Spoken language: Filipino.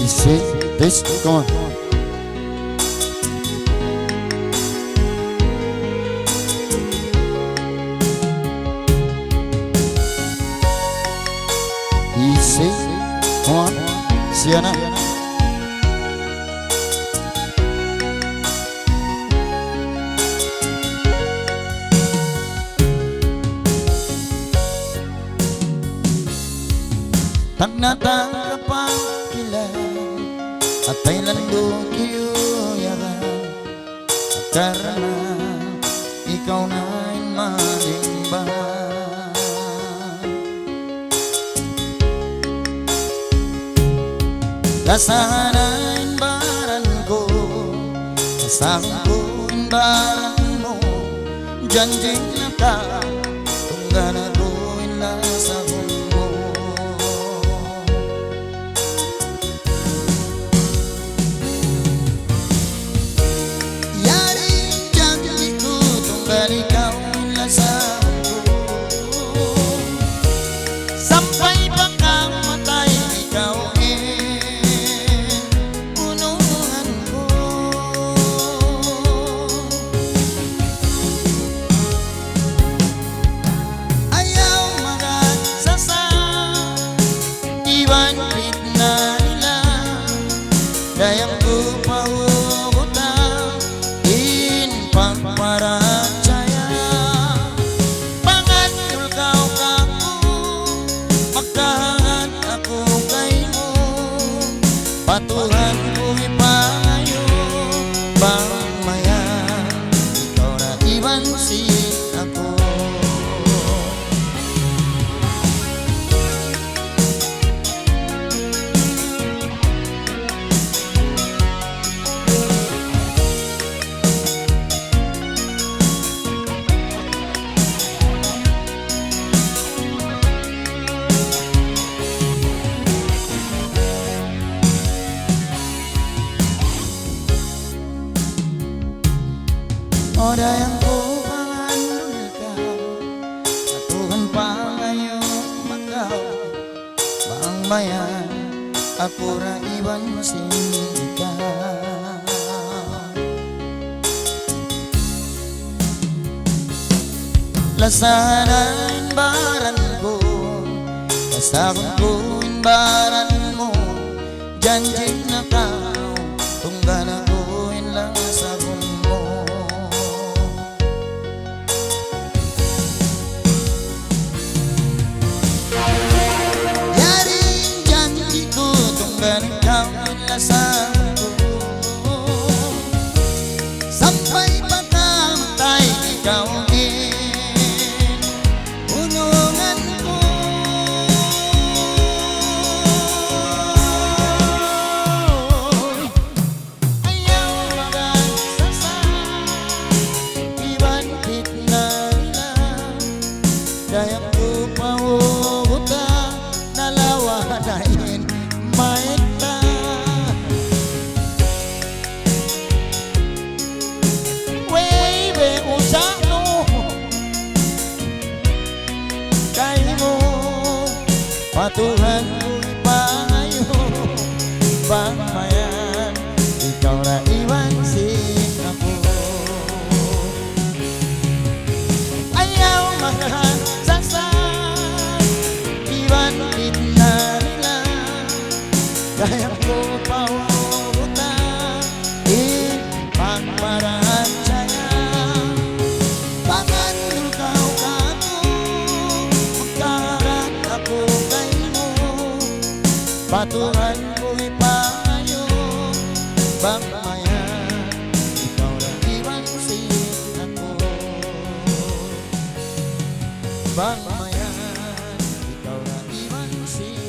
Easy, this, come on. Easy, come on, Sienna. Tak natangkap ang kilan at ay landong kiyuyakan karena ikaw na'y malimbang. Kasanain baran ko, kasama ko'y baran mo, janjing na ka, tungga na ko'y nasa mo. Sampai bakang matay ikaw unungan ko. Ayaw magsasa iwan fitna nila dayang ko pahugutan in pagparacaya. Patuhan ko'y pangayo bang maya ikaw na iwansin ako. O dayang ko pangandul ka, atuhan pa ngayon makaw, bang mayan ako ra iwan ka. Lasanain baran ko, kasakon ko'y baran mo, janjing na ka, tungga na ko'y lang sa mo. Sampai pagkamatay ikaw unungan ko. Ayaw magsasa iwan fitna nila dayang ko pahugutan nalawadain maikta. Patuhan ko'y pangayo bang mayan ikaw na iwansin ako. Ayaw magsasa iwan fitna nila kaya ko pahugutan pagparacaya. Pangandul ka ako magkaharap ako patuhan ko'y payo bang mayan ikaw na iwansin ako. Bang mayan ikaw na iwansin.